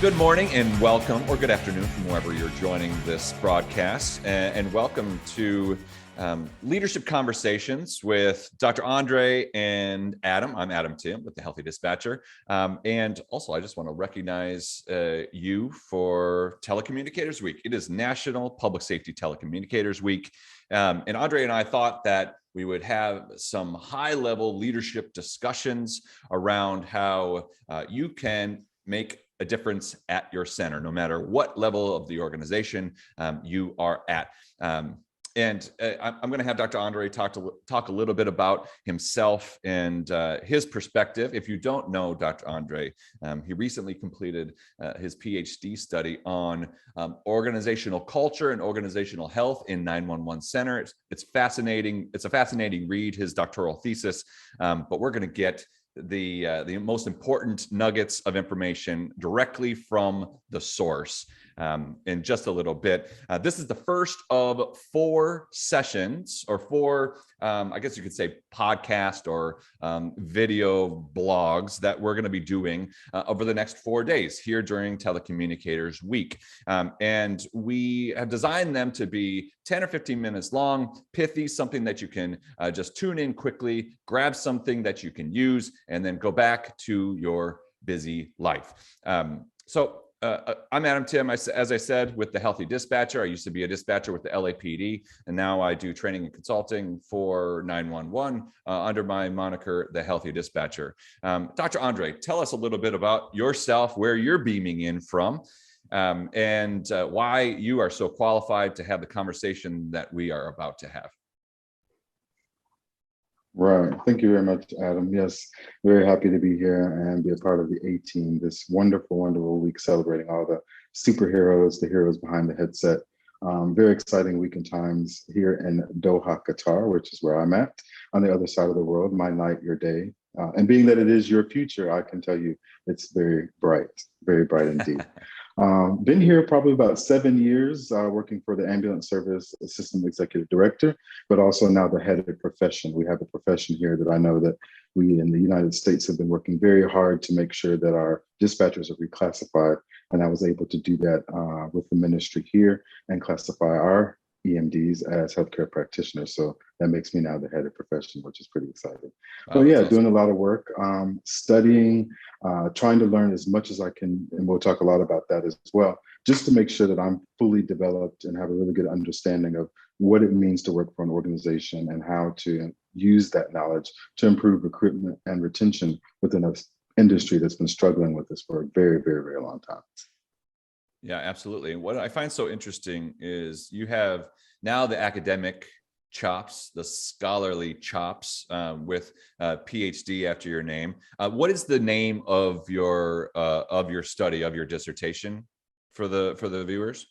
Good morning and welcome, or good afternoon from wherever you're joining this broadcast, and welcome to Leadership Conversations with Dr. Andre and Adam. I'm Adam Timm with the Healthy Dispatcher. And also, I just want to recognize you for Telecommunicators Week. It is National Public Safety Telecommunicators Week. And Andre and I thought that we would have some high-level leadership discussions around how you can make a difference at your center, no matter what level of the organization you are at. And I'm going to have Dr. Andre talk a little bit about himself and his perspective. If you don't know Dr. Andre, he recently completed his Ph.D. study on organizational culture and organizational health in 911 center. It's fascinating. It's a fascinating read, his doctoral thesis, but we're going to get the most important nuggets of information directly from the source in just a little bit. This is the first of 4 sessions, or 4, I guess you could say, podcast or video blogs that we're going to be doing over the next 4 days here during Telecommunicators Week. And we have designed them to be 10 or 15 minutes long, pithy, something that you can just tune in quickly, grab something that you can use, and then go back to your busy life. I'm Adam Timm, as I said, with the Healthy Dispatcher. I used to be a dispatcher with the LAPD, and now I do training and consulting for 911 under my moniker, the Healthy Dispatcher. Dr. Andre, tell us a little bit about yourself, where you're beaming in from, and why you are so qualified to have the conversation that we are about to have. Right. Thank you very much, Adam. Yes, very happy to be here and be a part of the A-Team, this wonderful, wonderful week celebrating all the superheroes, the heroes behind the headset. Very exciting week in times here in Doha, Qatar, which is where I'm at, on the other side of the world, my night, your day. And being that it is your future, I can tell you it's very bright indeed. Been here probably about 7 years, working for the ambulance service assistant executive director, but also now the head of the profession. We have a profession here that I know that we in the United States have been working very hard to make sure that our dispatchers are reclassified. And I was able to do that with the ministry here and classify our EMDs as healthcare practitioners. So that makes me now the head of profession, which is pretty exciting. Wow, So yeah, awesome. doing a lot of work, studying, trying to learn as much as I can, and we'll talk a lot about that as well, just to make sure that I'm fully developed and have a really good understanding of what it means to work for an organization and how to use that knowledge to improve recruitment and retention within an industry that's been struggling with this for a very, very, very long time. Yeah, absolutely. And what I find so interesting is you have now the academic chops, the scholarly chops, with PhD after your name. What is the name of your study, of your dissertation, for the viewers?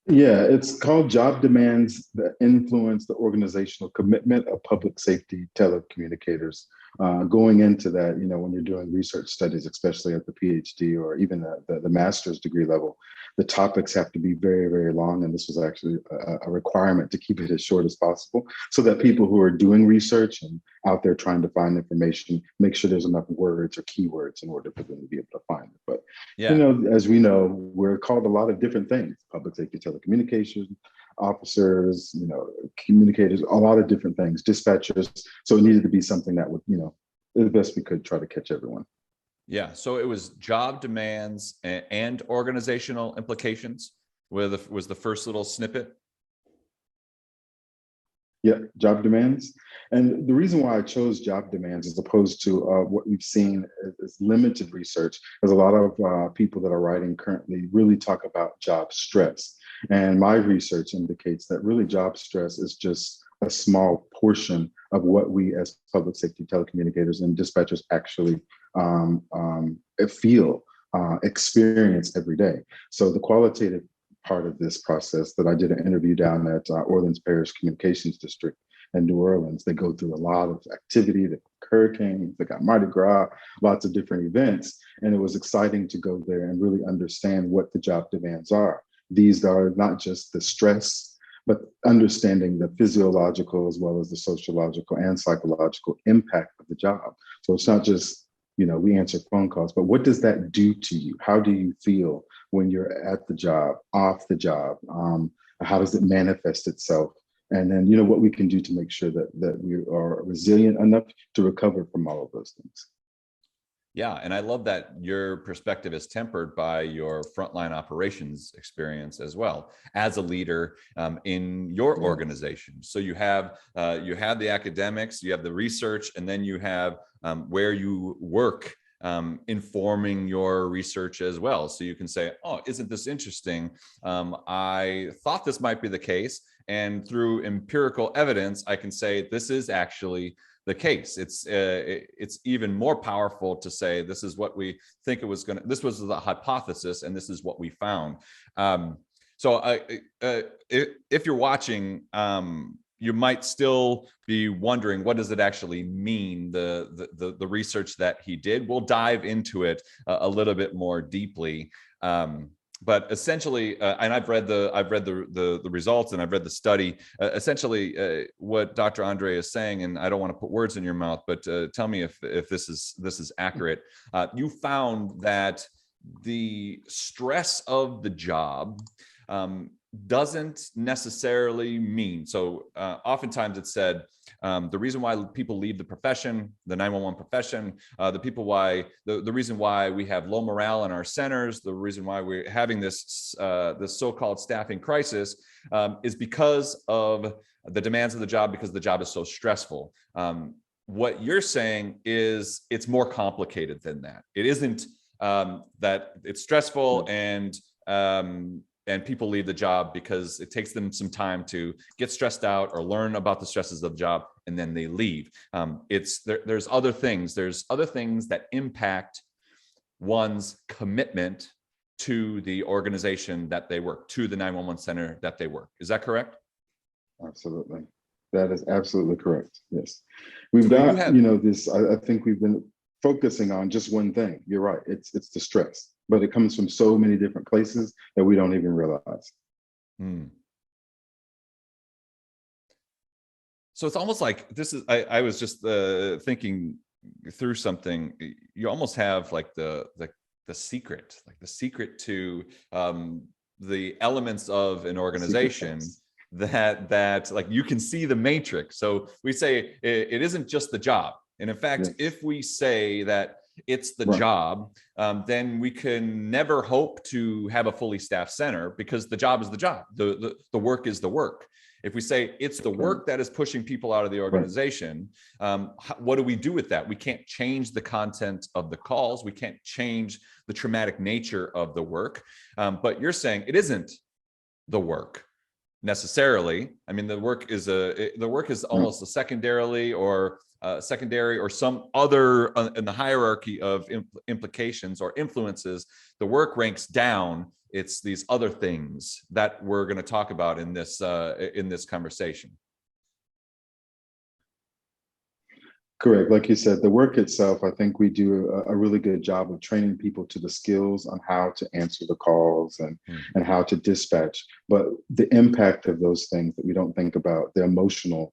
Yeah, it's called Job Demands That Influence the Organizational Commitment of Public Safety Telecommunicators. Going into that, you know, when you're doing research studies, especially at the PhD or even the master's degree level, the topics have to be very, very long. And this was actually a requirement to keep it as short as possible so that people who are doing research and out there trying to find information, make sure there's enough words or keywords in order for them to be able to find it. But, Yeah. You know, as we know, we're called a lot of different things: public safety telecommunications officers, you know, communicators, a lot of different things, dispatchers. So it needed to be something that would, you know, the best we could try to catch everyone. Yeah. So it was job demands and organizational implications was the first little snippet. Yeah, job demands. And the reason why I chose job demands as opposed to what we've seen is limited research, is a lot of people that are writing currently really talk about job stress. And my research indicates that really job stress is just a small portion of what we as public safety telecommunicators and dispatchers actually feel, experience every day. So the qualitative part of this process that I did an interview down at Orleans Parish Communications District in New Orleans. They go through a lot of activity, the hurricanes, they got Mardi Gras, lots of different events. And it was exciting to go there and really understand what the job demands are. These are not just the stress, but understanding the physiological as well as the sociological and psychological impact of the job. So it's not just we answer phone calls, but what does that do to you? How do you feel when you're at the job, off the job? How does it manifest itself? And then, what we can do to make sure that we are resilient enough to recover from all of those things. Yeah, and I love that your perspective is tempered by your frontline operations experience as well as a leader in your organization. So you have the academics, you have the research, and then you have where you work informing your research as well. So you can say, oh, isn't this interesting? I thought this might be the case. And through empirical evidence, I can say this is actually the case. It's even more powerful to say this is what we think it was going to. This was the hypothesis, and this is what we found. If you're watching, you might still be wondering, what does it actually mean? The research that he did. We'll dive into it a little bit more deeply. But essentially, and I've read the results, and I've read the study. Essentially, what Dr. Andre is saying, and I don't want to put words in your mouth, but tell me if this is accurate. You found that the stress of the job doesn't necessarily mean. So oftentimes it's said the reason why people leave the profession, the 911 profession, the reason why we have low morale in our centers, the reason why we're having this so-called staffing crisis is because of the demands of the job, because the job is so stressful. What you're saying is it's more complicated than that. It isn't that it's stressful and people leave the job because it takes them some time to get stressed out or learn about the stresses of the job, and then they leave. There's other things. There's other things that impact one's commitment to the organization that they work, to the 911 center that they work. Is that correct? Absolutely. That is absolutely correct. Yes. We've got, this, I think we've been focusing on just one thing. You're right. It's the stress. But it comes from so many different places that we don't even realize. So it's almost like this is, I was just thinking through something. You almost have like the secret, to the elements of an organization that like you can see the matrix. So we say it isn't just the job. And in fact, if we say that it's the job, then we can never hope to have a fully staffed center, because the job is the job. The work is the work. If we say it's the work that is pushing people out of the organization, what do we do with that? We can't change the content of the calls. We can't change the traumatic nature of the work. But you're saying it isn't the work necessarily. I mean, the work is almost a secondary or some other in the hierarchy of implications or influences. The work ranks down. It's these other things that we're going to talk about in this conversation. Correct. Like you said, the work itself, I think we do a really good job of training people to the skills on how to answer the calls and how to dispatch. But the impact of those things that we don't think about, the emotional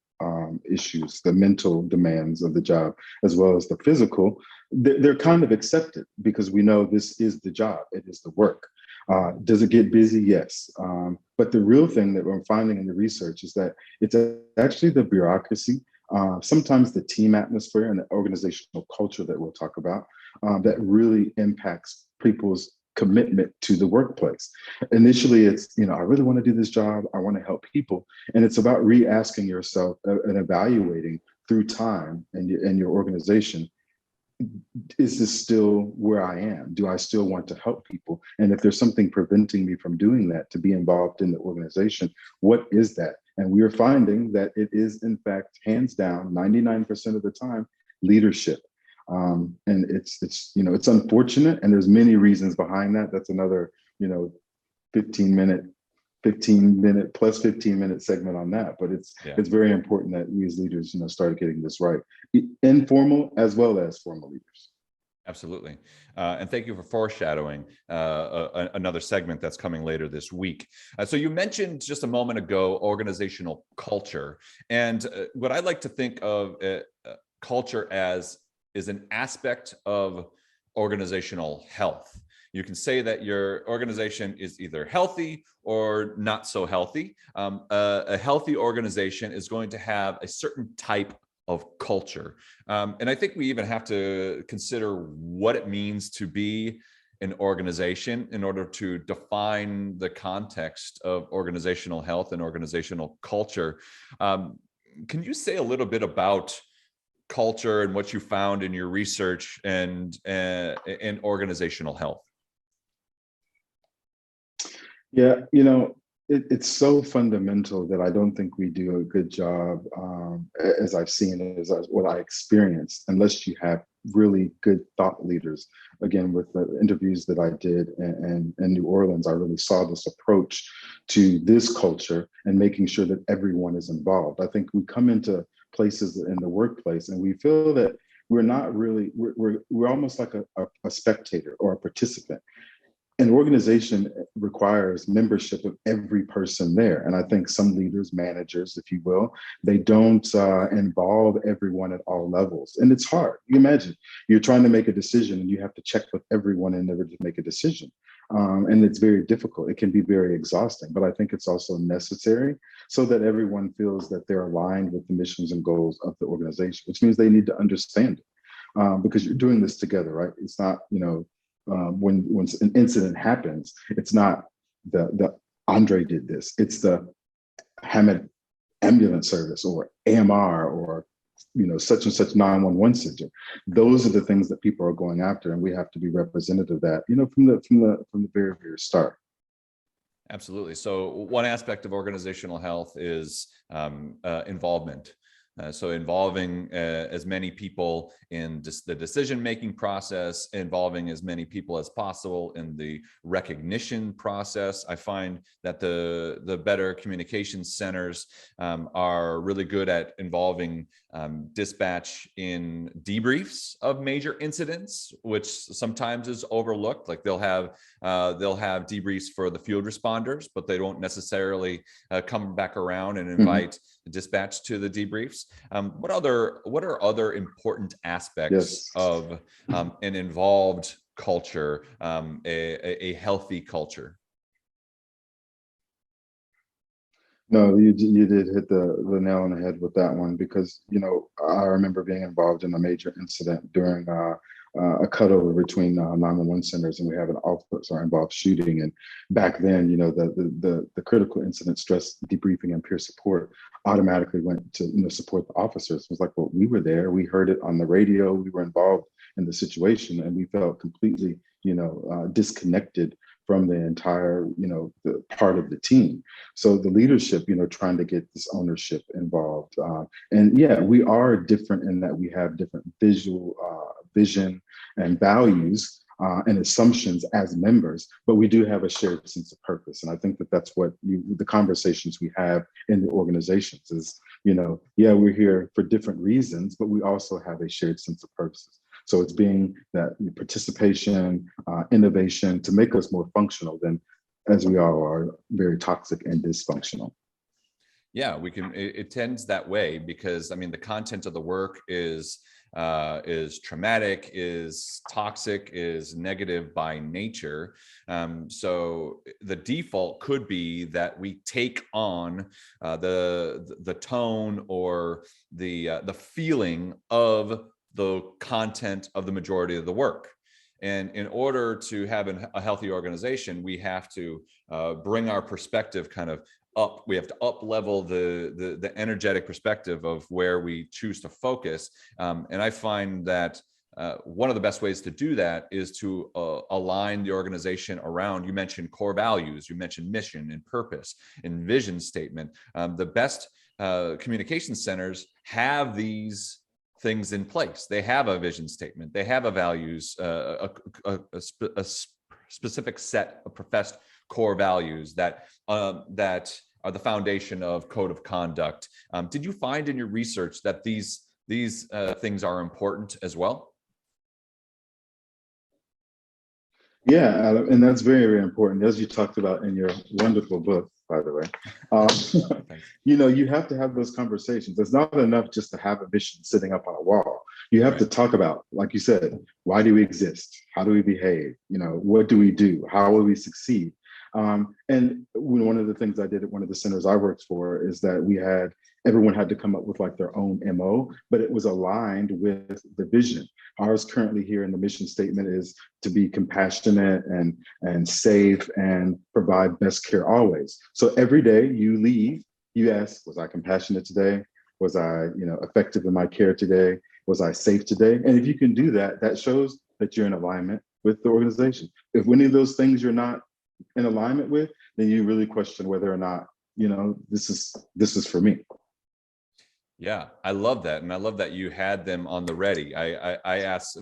issues, the mental demands of the job, as well as the physical, they're kind of accepted because we know this is the job. It is the work. Does it get busy? Yes. But the real thing that we're finding in the research is that it's actually the bureaucracy, sometimes the team atmosphere and the organizational culture that we'll talk about that really impacts people's commitment to the workplace. Initially, it's, I really want to do this job. I want to help people. And it's about re-asking yourself and evaluating through time and your organization. Is this still where I am? Do I still want to help people? And if there's something preventing me from doing that, to be involved in the organization, what is that? And we are finding that it is, in fact, hands down, 99% of the time, leadership. And it's unfortunate, and there's many reasons behind that. That's another 15 minute plus 15 minute segment on that. But it's very important that we as leaders start getting this right, informal as well as formal leaders. Absolutely. And thank you for foreshadowing another segment that's coming later this week. So you mentioned just a moment ago organizational culture, and what I like to think of culture as is an aspect of organizational health. You can say that your organization is either healthy or not so healthy. A healthy organization is going to have a certain type of culture. And I think we even have to consider what it means to be an organization in order to define the context of organizational health and organizational culture. Can you say a little bit about culture and what you found in your research and in organizational health? Yeah, it's so fundamental that I don't think we do a good job, as I've seen, what I experienced, unless you have really good thought leaders. Again, with the interviews that I did in New Orleans, I really saw this approach to this culture and making sure that everyone is involved. I think we come into places in the workplace and we feel that we're not really, we're almost like a spectator or a participant. An organization requires membership of every person there. And I think some leaders, managers, if you will, they don't involve everyone at all levels. And it's hard. You imagine you're trying to make a decision and you have to check with everyone in order to make a decision. And it's very difficult. It can be very exhausting, but I think it's also necessary so that everyone feels that they're aligned with the missions and goals of the organization, which means they need to understand it, because you're doing this together, right? It's not, when an incident happens, it's not the Andre did this. It's the Hamad ambulance service or AMR or such and such 911 center. Those are the things that people are going after, and we have to be representative of that. From the very very start. Absolutely. So one aspect of organizational health is involvement. So involving as many people in the decision-making process, involving as many people as possible in the recognition process. I find that the better communications centers are really good at involving dispatch in debriefs of major incidents, which sometimes is overlooked. Like they'll have debriefs for the field responders, but they don't necessarily come back around and invite dispatch to the debriefs. What are other important aspects of an involved culture, a healthy culture? No, you did hit the nail on the head with that one, because I remember being involved in a major incident during a cutover between 911 centers, and we have an officer involved shooting. And back then, the critical incident stress debriefing and peer support automatically went to support the officers. It was like, well, we were there, we heard it on the radio, we were involved in the situation, and we felt completely disconnected from the entire, the part of the team. So the leadership, trying to get this ownership involved. And yeah, we are different in that we have different vision and values and assumptions as members, but we do have a shared sense of purpose. And I think that that's what the conversations we have in the organizations is, yeah, we're here for different reasons, but we also have a shared sense of purpose. So it's being that participation, innovation to make us more functional than as we all are very toxic and dysfunctional. Yeah, it tends that way because the content of the work is traumatic, is toxic, is negative by nature. So the default could be that we take on the tone or the feeling of the content of the majority of the work. And in order to have a healthy organization, we have to bring our perspective kind of up. We have to up level the energetic perspective of where we choose to focus. And I find that one of the best ways to do that is to align the organization around, you mentioned core values, you mentioned mission and purpose and vision statement. The best communication centers have these things in place. They have a vision statement. They have a values, a specific set of professed core values that are the foundation of code of conduct. Did you find in your research that these things are important as well? Yeah, and that's very, very important, as you talked about in your wonderful book, by the way. You have to have those conversations. It's not enough just to have a vision sitting up on a wall. You have to talk about, like you said, why do we exist? How do we behave? What do we do? How will we succeed? And one of the things I did at one of the centers I worked for is that everyone had to come up with like their own MO, but it was aligned with the vision. Ours currently here in the mission statement is to be compassionate and safe and provide best care always. So every day you leave, you ask, was I compassionate today? Was I, effective in my care today? Was I safe today? And if you can do that, that shows that you're in alignment with the organization. If any of those things you're not in alignment with, then you really question whether or not, this is for me. Yeah, I love that. And I love that you had them on the ready. I asked,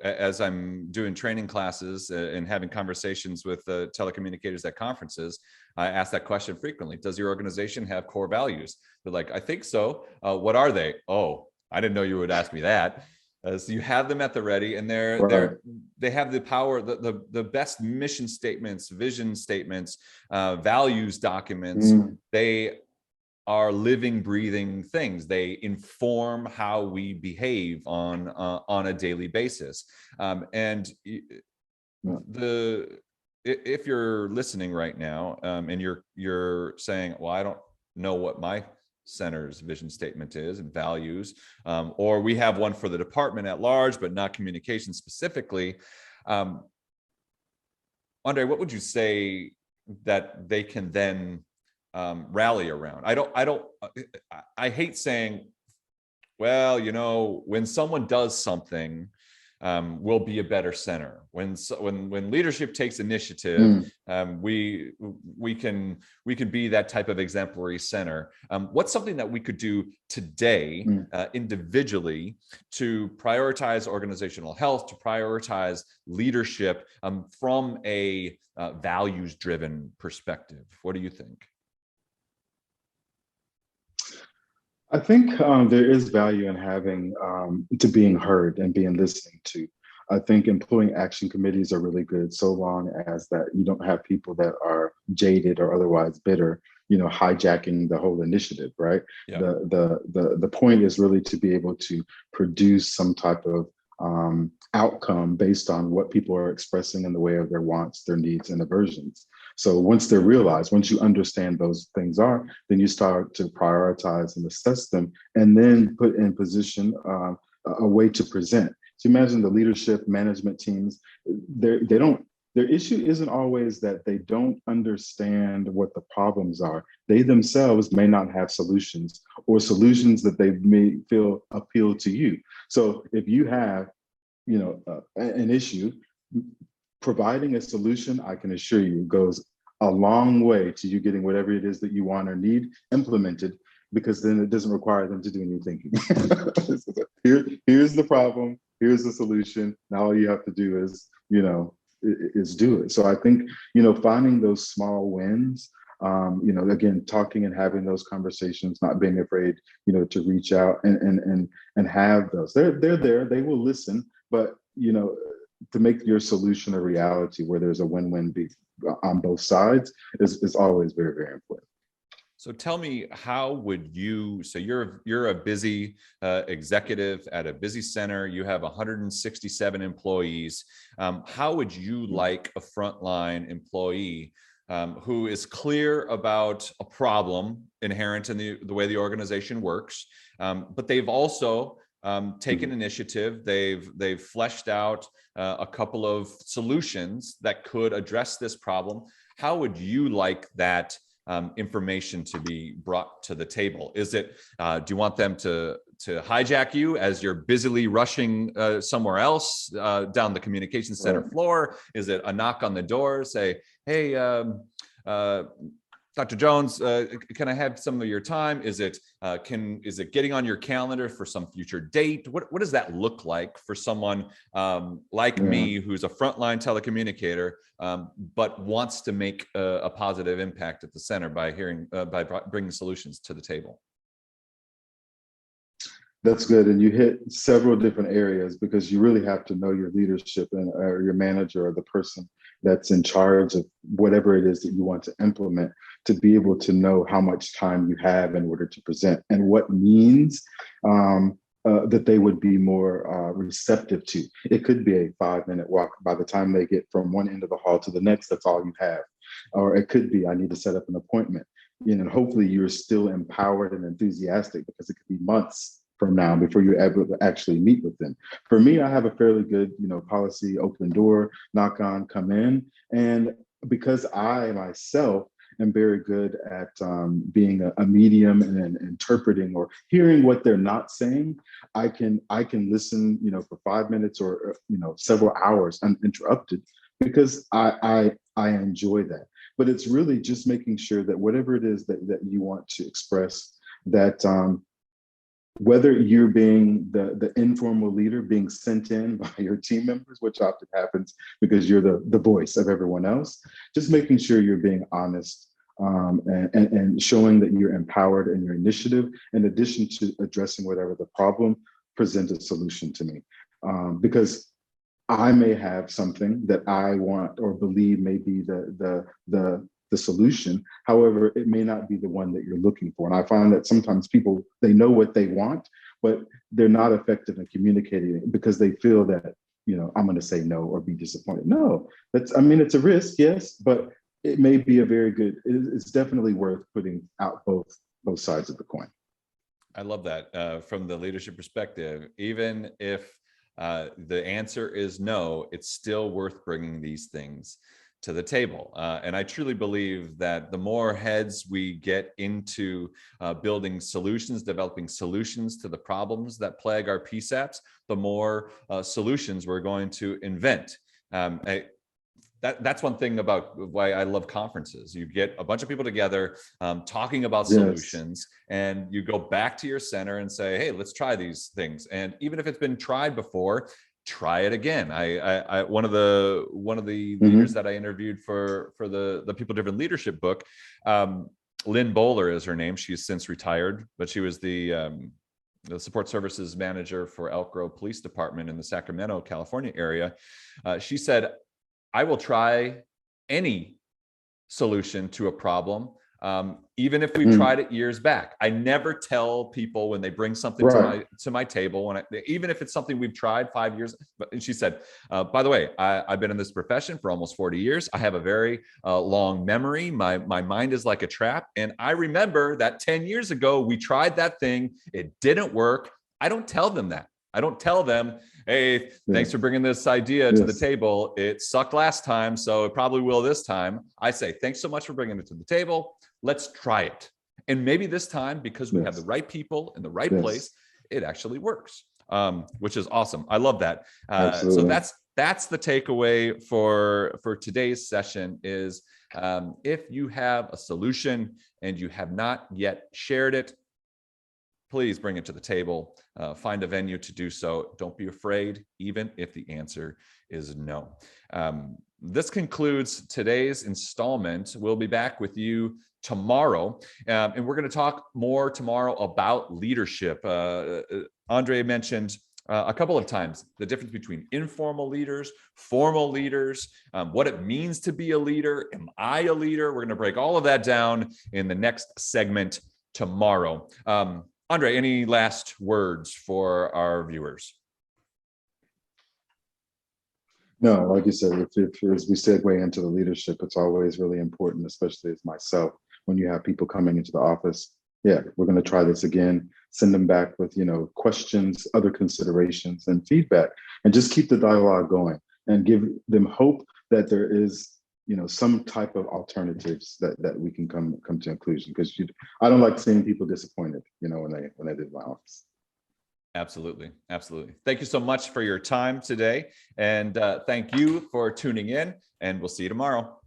as I'm doing training classes and having conversations with telecommunicators at conferences, I ask that question frequently. Does your organization have core values? They're like, I think so. What are they? Oh, I didn't know you would ask me that. So you have them at the ready, and they have the power, the best mission statements, vision statements, values documents. They are living, breathing things. They inform how we behave on a daily basis. And if you're listening right now, and you're saying, well, I don't know what my center's vision statement is and values, or we have one for the department at large, but not communication specifically. Andre, what would you say that they can then rally around? I hate saying, well, when someone does something, we'll be a better center. When leadership takes initiative, we can be that type of exemplary center. What's something that we could do today individually to prioritize organizational health, to prioritize leadership from a values-driven perspective? What do you think? I think there is value in having to being heard and being listened to. I think employing action committees are really good so long as that you don't have people that are jaded or otherwise bitter, hijacking the whole initiative, right? Yeah. The point is really to be able to produce some type of outcome based on what people are expressing in the way of their wants, their needs, and aversions. So once you understand those things are, then you start to prioritize and assess them, and then put in position a way to present. So imagine the leadership management teams, their issue isn't always that they don't understand what the problems are. They themselves may not have solutions, or solutions that they may feel appeal to you. So if you have, an issue, providing a solution, I can assure you, goes a long way to you getting whatever it is that you want or need implemented, because then it doesn't require them to do any thinking. Here's the problem, here's the solution. Now all you have to do is, is do it. So I think, finding those small wins, again, talking and having those conversations, not being afraid, to reach out and have those. They're there, they will listen, but, to make your solution a reality where there's a win-win on both sides is always very, very important. So tell me, how would you, so you're a busy executive at a busy center, you have 167 employees. How would you like a frontline employee who is clear about a problem inherent in the way the organization works, but they've also taken initiative, they've fleshed out a couple of solutions that could address this problem? How would you like that information to be brought to the table? Is it, do you want them to hijack you as you're busily rushing somewhere else down the communications center floor? Is it a knock on the door, say, hey, Dr. Jones, can I have some of your time? Is it getting on your calendar for some future date? What does that look like for someone like me, who's a frontline telecommunicator, but wants to make a positive impact at the center by bringing solutions to the table? That's good. And you hit several different areas, because you really have to know your leadership or your manager or the person that's in charge of whatever it is that you want to implement, to be able to know how much time you have in order to present and what means that they would be more receptive to. It could be a 5-minute walk. By the time they get from one end of the hall to the next, that's all you have. Or it could be, I need to set up an appointment. And hopefully you're still empowered and enthusiastic, because it could be months from now before you're able to actually meet with them. For me, I have a fairly good, policy: open door, knock on, come in. And because I myself am very good at being a medium and interpreting or hearing what they're not saying, I can listen, for 5 minutes or several hours uninterrupted, because I enjoy that. But it's really just making sure that whatever it is that you want to express, that whether you're being the informal leader being sent in by your team members, which often happens because you're the voice of everyone else, just making sure you're being honest, and showing that you're empowered in your initiative, in addition to addressing whatever the problem, present a solution to me. Because I may have something that I want or believe may be the solution. However, it may not be the one that you're looking for. And I find that sometimes people, they know what they want, but they're not effective in communicating it because they feel that, I'm going to say no or be disappointed. No, it's a risk, yes, but it may be it's definitely worth putting out both sides of the coin. I love that. From the leadership perspective, even if the answer is no, it's still worth bringing these things to the table. And I truly believe that the more heads we get into building solutions, developing solutions to the problems that plague our PSAPs, the more solutions we're going to invent. That's one thing about why I love conferences. You get a bunch of people together talking about solutions, and you go back to your center and say, hey, let's try these things. And even if it's been tried before, try it again. I one of the leaders that I interviewed for the People Driven Leadership book, Lynn Bowler is her name. She's since retired, but she was the support services manager for Elk Grove Police Department in the Sacramento, California area. She said, I will try any solution to a problem, even if we've tried it years back. I never tell people when they bring something to my table, even if it's something we've tried 5 years. And she said, by the way, I've been in this profession for almost 40 years. I have a very long memory. My mind is like a trap. And I remember that 10 years ago, we tried that thing. It didn't work. I don't tell them that. I don't tell them, hey, thanks for bringing this idea to the table. It sucked last time, so it probably will this time. I say, thanks so much for bringing it to the table. Let's try it. And maybe this time, because we have the right people in the right place, it actually works, which is awesome. I love that. So that's the takeaway for today's session is if you have a solution and you have not yet shared it, please bring it to the table, find a venue to do so. Don't be afraid, even if the answer is no. This concludes today's installment. We'll be back with you tomorrow, and we're going to talk more tomorrow about leadership. Andre mentioned a couple of times the difference between informal leaders, formal leaders, what it means to be a leader. Am I a leader? We're going to break all of that down in the next segment tomorrow. Andre, any last words for our viewers? No, like you said, if as we segue into the leadership, it's always really important, especially as myself, when you have people coming into the office. Yeah, we're going to try this again. Send them back with, questions, other considerations, and feedback, and just keep the dialogue going and give them hope that there is, some type of alternatives that we can come to inclusion. Because I don't like seeing people disappointed, when they did my office. Absolutely. Absolutely. Thank you so much for your time today. And thank you for tuning in, and we'll see you tomorrow.